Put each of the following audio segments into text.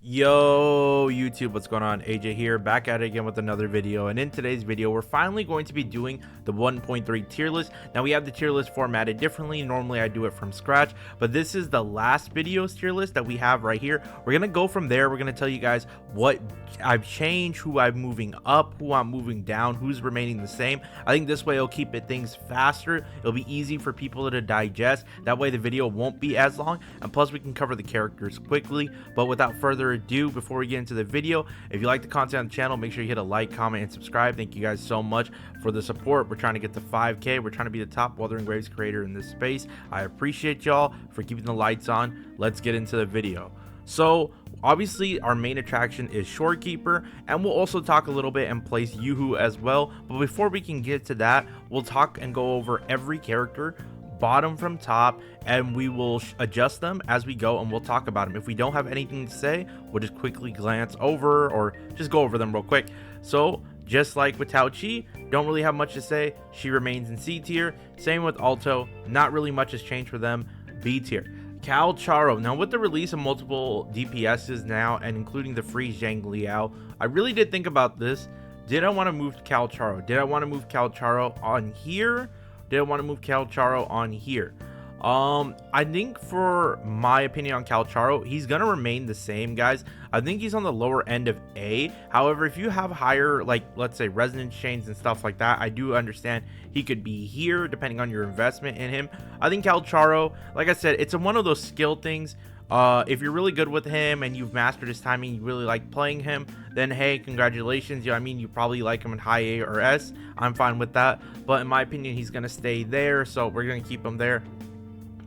Yo YouTube, what's going on? AJ here, back at it again with another video. And in today's video we're finally going to be doing the 1.3 tier list. Now we have the tier list formatted differently. Normally I do it from scratch, but this is the last video's tier list that we have right here. We're gonna go from there. We're gonna tell you guys what I've changed, who I'm moving up, who I'm moving down, who's remaining the same. I think this way it'll keep things faster. It'll be easy for people to digest. That way the video won't be as long, and plus we can cover the characters quickly. But without further ado, before we get into the video, if you like the content on the channel, make sure you hit a like, comment, and subscribe. Thank you guys so much for the support. We're trying to get to 5K. We're trying to be the top Wuthering Waves creator in this space. I appreciate y'all for keeping the lights on. Let's get into the video. So obviously our main attraction is Shorekeeper, and we'll also talk a little bit and place Yuhu as well. But before we can get to that, we'll talk and go over every character bottom from top, and we will adjust them as we go, and we'll talk about them. If we don't have anything to say, we'll just quickly glance over or just go over them real quick. So just like with Tao Chi, don't really have much to say. She remains in C tier. Same with Alto, not really much has changed for them. B tier. Cal Charo. Now with the release of multiple DPSs now, and including the free Zhang Liao, I really did think about this. Did I want to move Cal Charo? Did I want to move Cal Charo on here? Did I want to move Cal Charo on here? I think for my opinion on Cal Charo, he's gonna remain the same, guys. I think he's on the lower end of A. However, if you have higher, like let's say resonance chains and stuff like that, I do understand he could be here depending on your investment in him. I think Cal Charo, like I said, it's one of those skill things. If you're really good with him and you've mastered his timing, you really like playing him, then hey, congratulations. You know what I mean? You probably like him in high A or S. I'm fine with that, but in my opinion, he's gonna stay there, so we're gonna keep him there.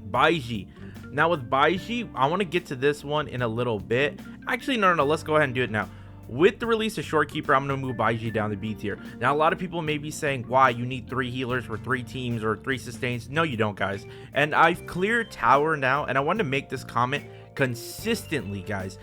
Baiji. Now with Baiji, I want to get to this one in a little bit. Actually, no, let's go ahead and do it now. With the release of Shorekeeper, I'm going to move Baiji down to B tier. Now, a lot of people may be saying, why? You need 3 healers for 3 teams or 3 sustains. No, you don't, guys. And I've cleared tower now, and I want to make this comment consistently, guys.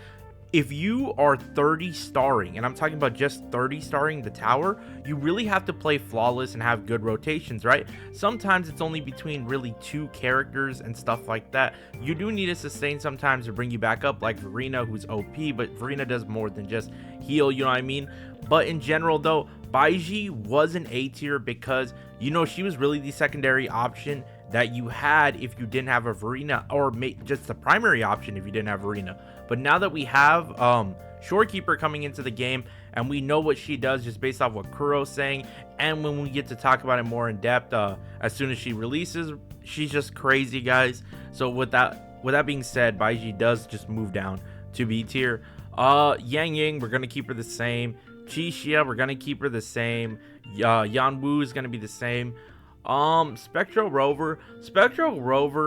If you are 30 starring, and I'm talking about just 30 starring the tower, you really have to play flawless and have good rotations, right? Sometimes it's only between really 2 characters and stuff like that. You do need a sustain sometimes to bring you back up, like Verena, who's OP, but Verena does more than just heal, you know what I mean? But in general though, Baiji was an A tier because, you know, she was really the secondary option that you had if you didn't have a Verena, or just the primary option if you didn't have Verena. But now that we have Shorekeeper coming into the game, and we know what she does just based off what Kuro's saying, and when we get to talk about it more in depth as soon as she releases, she's just crazy, guys. So with that being said, Baiji does just move down to B tier. Yang Ying, we're gonna keep her the same. Chi Xia, we're gonna keep her the same. Yan Wu is gonna be the same. Spectral Rover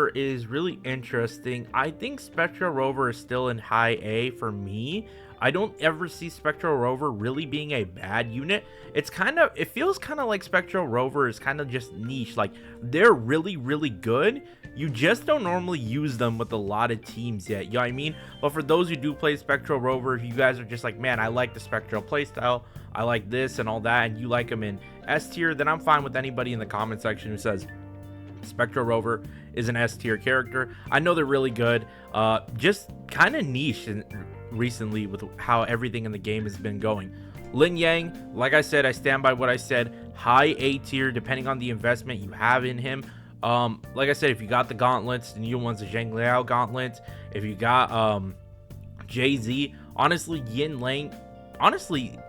is really interesting. I think Spectral Rover is still in high A for me. I don't ever see Spectral Rover really being a bad unit. It feels kind of like Spectral Rover is kind of just niche. Like, they're really good. You just don't normally use them with a lot of teams yet, you know what I mean? But for those who do play Spectral Rover, if you guys are just like, man, I like the Spectral playstyle, I like this and all that, and you like them in S tier, then I'm fine with anybody in the comment section who says Spectral Rover is an S tier character. I know they're really good, just kind of niche recently with how everything in the game has been going. Lin Yang, like I said, I stand by what I said, high A tier depending on the investment you have in him. Like I said, if you got the gauntlets, the new ones, the Zhang Liao gauntlets, if you got Jay-Z, honestly,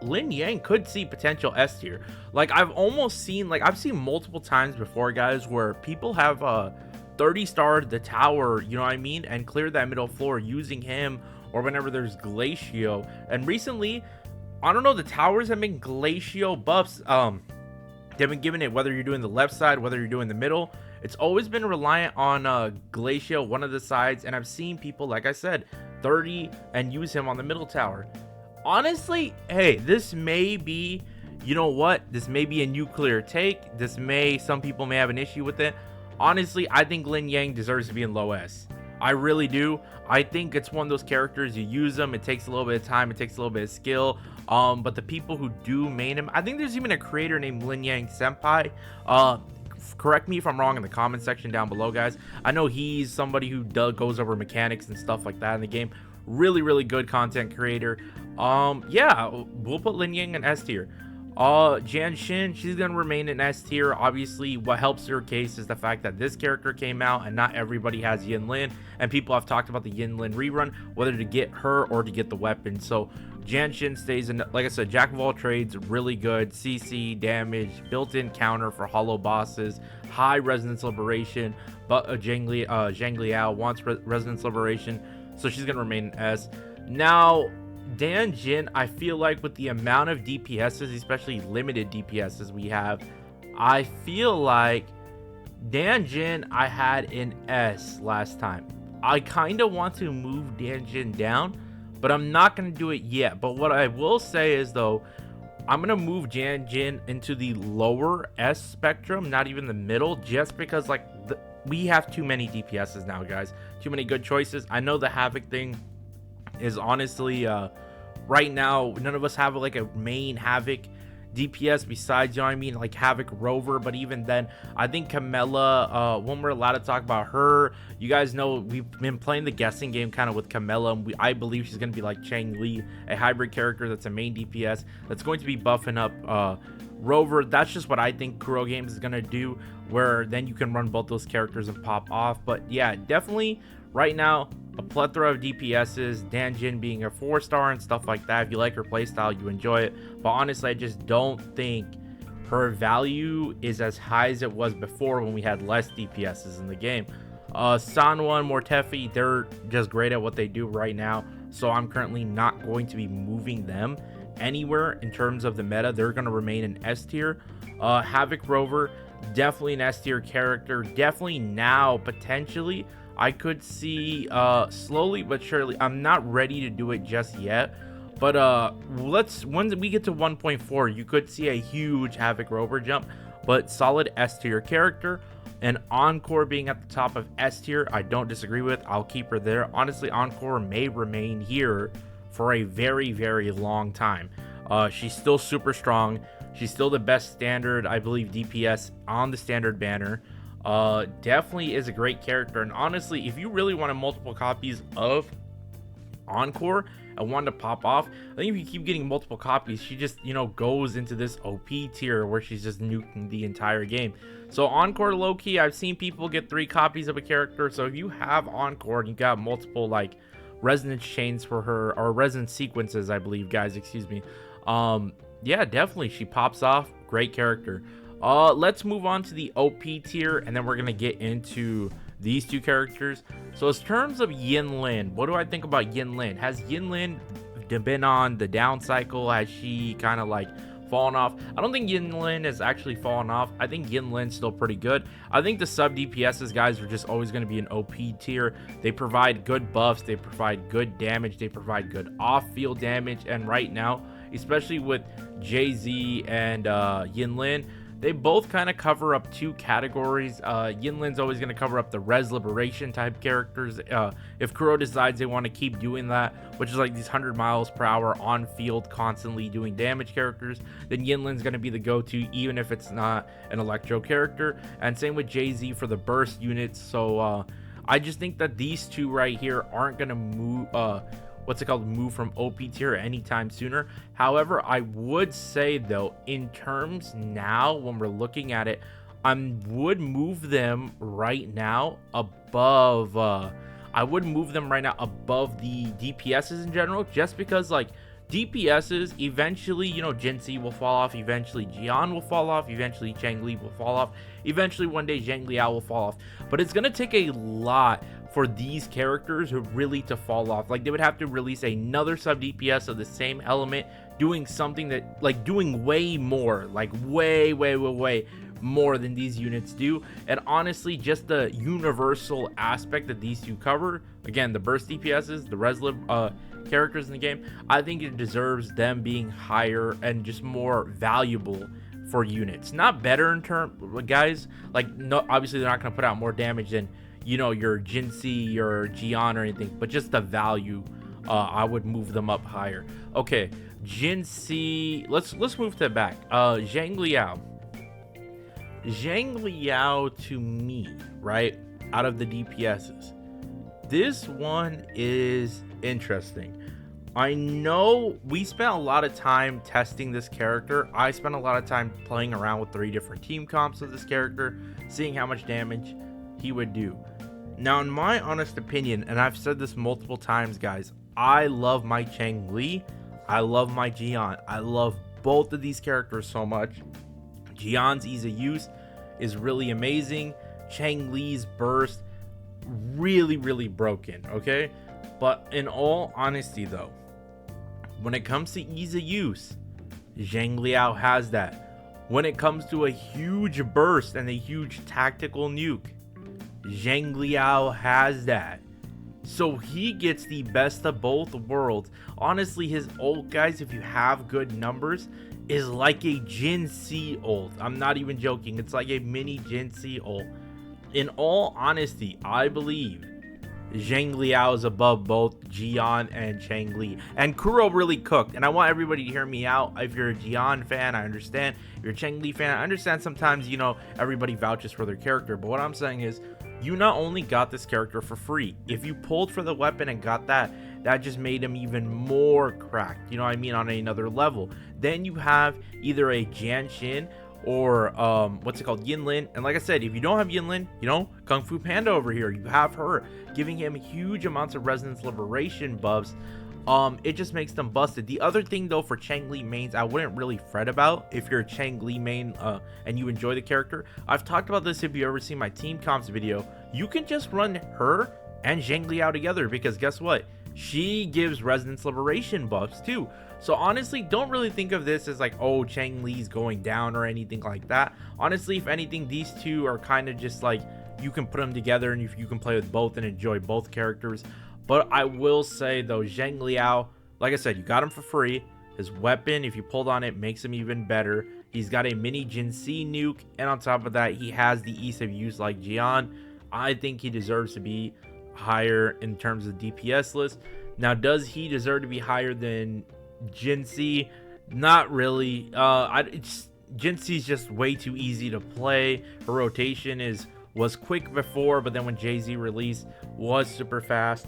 Lin Yang could see potential S tier. Like, I've seen multiple times before, guys, where people have 30 starred the tower, you know what I mean, and cleared that middle floor using him, or whenever there's Glacio. And recently, I don't know, the towers have been Glacio buffs. They've been giving it, whether you're doing the left side, whether you're doing the middle, it's always been reliant on Glacio, one of the sides, and I've seen people, like I said, 30 and use him on the middle tower. Honestly, hey, this may be, you know what, this may be a nuclear take. Some people may have an issue with it. Honestly, I think Lin Yang deserves to be in low S. I really do. I think it's one of those characters, you use them, it takes a little bit of time, it takes a little bit of skill. But the people who do main him, I think there's even a creator named Lin Yang Senpai. Correct me if I'm wrong in the comment section down below, guys. I know he's somebody who goes over mechanics and stuff like that in the game. really good content creator. Yeah, we'll put Lin Yang in S tier. Jan Shin, she's gonna remain in S tier. Obviously, what helps her case is the fact that this character came out and not everybody has Yin Lin, and people have talked about the Yin Lin rerun, whether to get her or to get the weapon. So Jan Shin stays in, like I said, jack of all trades, really good CC damage, built-in counter for hollow bosses, high resonance liberation, but Zhang Liao wants resonance liberation, so she's gonna remain in S. Now Dan Jin, I feel like with the amount of DPSs, especially limited DPSs we have, I feel like Dan Jin I had in S last time. I kind of want to move Dan Jin down, but I'm not going to do it yet. But what I will say is, though, I'm going to move Dan Jin into the lower S spectrum, not even the middle, just because, like, we have too many DPSs now, guys. Too many good choices. I know the Havoc thing is honestly right now none of us have like a main Havoc DPS besides, you know what I mean, like Havoc Rover. But even then, I think Camellya, when we're allowed to talk about her, you guys know we've been playing the guessing game kind of with Camellya, and I believe she's going to be like Chang Li, a hybrid character that's a main DPS that's going to be buffing up Rover. That's just what I think Kuro Games is going to do, where then you can run both those characters and pop off. But yeah, definitely right now a plethora of DPSs, Dan Jin being a 4-star and stuff like that. If you like her playstyle, you enjoy it. But honestly, I just don't think her value is as high as it was before when we had less DPSs in the game. Sanwa and Mortefi, they're just great at what they do right now, so I'm currently not going to be moving them anywhere in terms of the meta. They're going to remain in S tier. Havoc Rover, definitely an S tier character. Definitely now, potentially, I could see slowly but surely. I'm not ready to do it just yet, but when we get to 1.4, you could see a huge Havoc Rover jump. But solid S tier character, and Encore being at the top of S tier, I don't disagree with. I'll keep her there. Honestly, Encore may remain here for a very long time. She's still super strong. She's still the best standard, I believe, DPS on the standard banner. Definitely is a great character. And honestly, if you really wanted multiple copies of Encore and wanted to pop off, I think if you keep getting multiple copies, she just, you know, goes into this OP tier where she's just nuking the entire game. So Encore, low-key, I've seen people get 3 copies of a character. So if you have Encore and you got multiple like resonance chains for her, or resonance sequences, I believe, guys, excuse me, yeah, definitely she pops off. Great character. Let's move on to the OP tier, and then we're gonna get into these two characters. So in terms of Yin Lin, what do I think about Yin Lin? Has Yin Lin been on the down cycle? Has she kind of like fallen off? I don't think Yin Lin has actually fallen off. I think Yin Lin's still pretty good. I think the sub DPSs, guys, are just always going to be an OP tier. They provide good buffs, they provide good damage, they provide good off-field damage, and right now, especially with Jay-Z and Yin Lin, they both kind of cover up 2 categories. Yin Lin's always going to cover up the res liberation type characters. If Kuro decides they want to keep doing that, which is like these 100 miles per hour on field, constantly doing damage characters, then Yin Lin's going to be the go-to, even if it's not an electro character. And same with Jay-Z for the burst units. So I just think that these 2 right here aren't going to move, move from OP tier anytime sooner. However, I would say though, in terms now when we're looking at it, I would move them right now above I would move them right now above the DPSs in general, just because like DPSs eventually, you know, Jinxie will fall off, eventually Jian will fall off, eventually Chang Li will fall off, eventually one day Zhang Liao will fall off. But it's gonna take a lot for these characters really to fall off. Like, they would have to release another sub DPS of the same element, doing something that, like, doing way more, like way more than these units do. And honestly, just the universal aspect that these 2 cover, again, the burst DPSs, the res lib characters in the game, I think it deserves them being higher and just more valuable for units. Not better in terms, guys, like, no, obviously they're not going to put out more damage than, you know, your Jinxie, your Jian or anything, but just the value, I would move them up higher. Okay, Jinxie, let's move to the back. Zhang Liao. Zhang Liao, to me, right, out of the DPSs, this one is interesting. I know we spent a lot of time testing this character. I spent a lot of time playing around with 3 different team comps of this character, seeing how much damage he would do. Now, in my honest opinion, and I've said this multiple times, guys, I love my Changli. I love my Jian. I love both of these characters so much. Jian's ease of use is really amazing. Changli's burst, really, really broken, okay? But in all honesty, though, when it comes to ease of use, Zhang Liao has that. When it comes to a huge burst and a huge tactical nuke, Zhang Liao has that. So he gets the best of both worlds. Honestly, his ult, guys, if you have good numbers, is like a Jin C ult. I'm not even joking. It's like a mini Jin C ult. In all honesty, I believe Zhang Liao is above both Jian and Changli. And Kuro really cooked. And I want everybody to hear me out. If you're a Jian fan, I understand. If you're a Changli fan, I understand sometimes, you know, everybody vouches for their character. But what I'm saying is, you not only got this character for free. If you pulled for the weapon and got that, that just made him even more cracked. You know what I mean? On another level. Then you have either a Jianshin or what's it called, Yinlin. And like I said, if you don't have Yinlin, you know, Kung Fu Panda over here, you have her, giving him huge amounts of resonance liberation buffs. It just makes them busted. The other thing though, for Changli mains, I wouldn't really fret about if you're a Changli main and you enjoy the character. I've talked about this. If you ever seen my team comps video, you can just run her and Zhang Liao together, because guess what, she gives resonance liberation buffs too. So honestly, don't really think of this as like, oh, Changli's going down or anything like that. Honestly, if anything, these two are kind of just like, you can put them together and you can play with both and enjoy both characters. But I will say though, Zhang Liao, like I said, you got him for free. His weapon, if you pulled on it, makes him even better. He's got a mini Jin C nuke, and on top of that, he has the ease of use like Jian. I think he deserves to be higher in terms of DPS list. Now, does he deserve to be higher than Jin C? Not really. Jin C is just way too easy to play. Her rotation was quick before, but then when Jay-Z released, was super fast.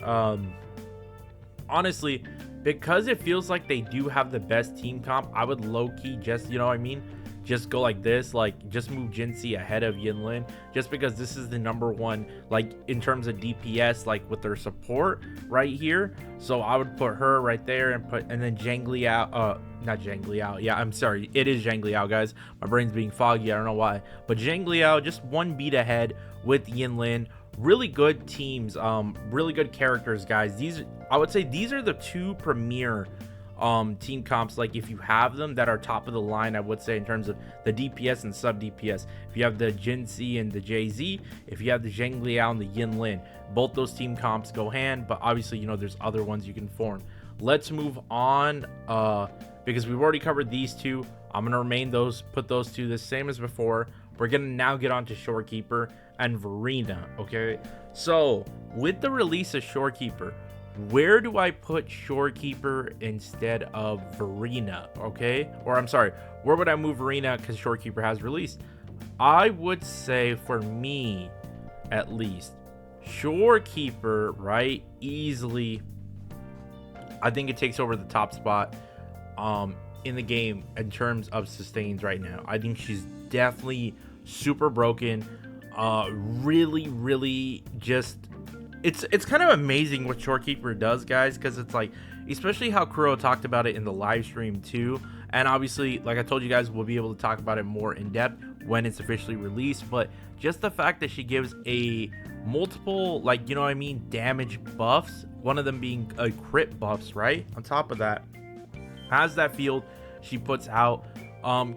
Honestly, because it feels like they do have the best team comp, I would low-key just, you know what I mean, just go like this, like just move Jin C ahead of Yinlin, just because this is the number one, like in terms of DPS, like with their support right here. So I would put her right there and then Zhang Liao, not Zhang Liao, yeah, I'm sorry, it is Zhang Liao, guys, my brain's being foggy, I don't know why, but Zhang Liao just one beat ahead with Yinlin. Really good teams, really good characters, guys. These, I would say, these are the 2 premier team comps, like if you have them, that are top of the line, I would say, in terms of the DPS and sub DPS. If you have the Jin C and the Jay-Z, if you have the Zhang Liao and the Yinlin, both those team comps go hand, but obviously, you know, there's other ones you can form. Let's move on, because we've already covered these 2. I'm gonna put those 2 the same as before. We're gonna now get on to Shorekeeper and Verena. Okay, so with the release of Shorekeeper, where do I put Shorekeeper instead of Verena? Okay, or I'm sorry, where would I move Verena because Shorekeeper has released? I would say, for me at least, Shorekeeper, right, easily, I think it takes over the top spot in the game in terms of sustains right now. I think she's definitely super broken. Really just, it's kind of amazing what Shorekeeper does, guys, because it's like, especially how Kuro talked about it in the live stream too, and obviously, like I told you guys, we'll be able to talk about it more in depth when it's officially released. But just the fact that she gives a multiple, like, you know what I mean, damage buffs, one of them being a crit buffs, right, on top of that, has that field she puts out,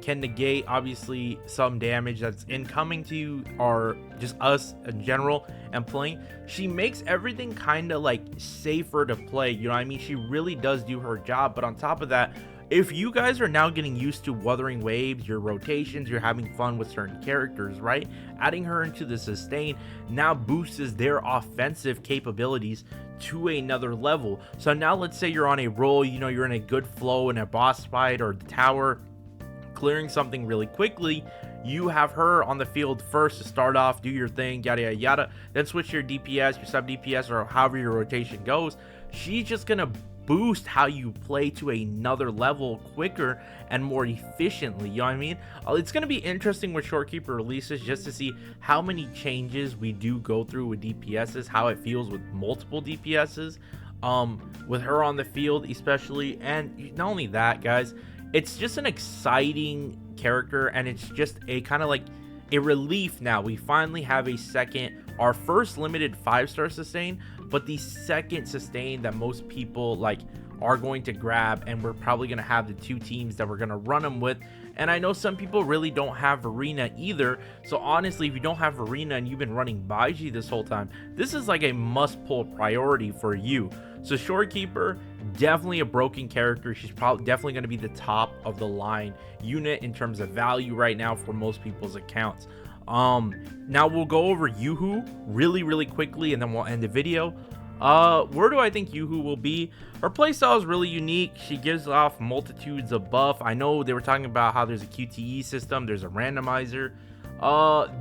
can negate obviously some damage that's incoming to you, or just us in general and playing. She makes everything kind of like safer to play, you know what I mean? She really does do her job. But on top of that, if you guys are now getting used to Wuthering Waves, your rotations, you're having fun with certain characters, right, adding her into the sustain now boosts their offensive capabilities to another level. So now let's say you're on a roll, you know, you're in a good flow in a boss fight or the tower, clearing something really quickly, you have her on the field first to start off, do your thing, yada yada yada, then switch your DPS, your sub DPS, or however your rotation goes she's just gonna boost how you play to another level quicker and more efficiently. You know what I mean? It's going to be interesting with Shorekeeper releases just to see how many changes we do go through with DPSs, how it feels with multiple DPSs, with her on the field especially. And not only that, guys, it's just an exciting character, and it's just a kind of like a relief. Now we finally have our first limited 5-star sustain, but the second sustain that most people like are going to grab, and we're probably going to have the 2 teams that we're going to run them with. And I know some people really don't have Arena either, so honestly, if you don't have Arena and you've been running Baiji this whole time, this is like a must pull priority for you. So Shorekeeper, definitely a broken character. She's probably definitely going to be the top of the line unit in terms of value right now for most people's accounts. Now we'll go over Youhu really quickly, and then we'll end the video. Where do I think Youhu will be? Her playstyle is really unique. She gives off multitudes of buff. I know they were talking about how there's a QTE system, there's a randomizer.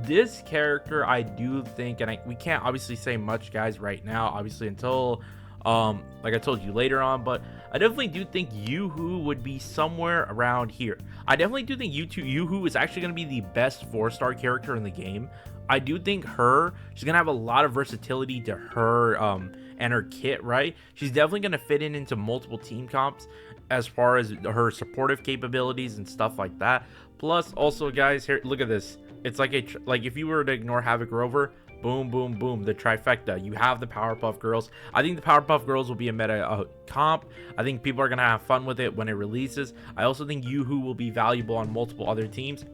This character, I do think, and we can't obviously say much, guys, right now, obviously, until like I told you later on, but I definitely do think Youhu would be somewhere around here. I definitely do think Youhu is actually going to be the best 4-star character in the game. I do think she's going to have a lot of versatility to her and her kit, right? She's definitely going to fit into multiple team comps as far as her supportive capabilities and stuff like that. Plus, also, guys, here, look at this. It's like if you were to ignore Havoc Rover, boom, boom, boom, the trifecta. You have the Powerpuff Girls. I think the Powerpuff Girls will be a meta comp. I think people are going to have fun with it when it releases. I also think Youhu will be valuable on multiple other teams.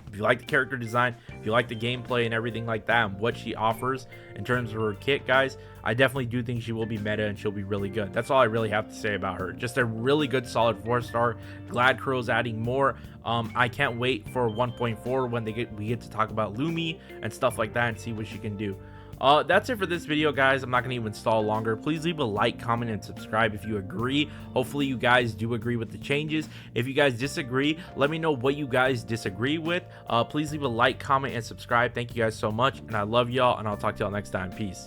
If you like the character design, if you like the gameplay and everything like that, and what she offers in terms of her kit, guys, I definitely do think she will be meta and she'll be really good. That's all I really have to say about her. Just a really good solid 4-star. Glad Crow's adding more. I can't wait for 1.4 when we get to talk about Lumi and stuff like that and see what she can do. That's it for this video, guys. I'm not gonna even stall longer. Please leave a like, comment, and subscribe if you agree. Hopefully you guys do agree with the changes. If you guys disagree, let me know what you guys disagree with. Please leave a like, comment, and subscribe. Thank you guys so much, and I love y'all, and I'll talk to y'all next time. Peace.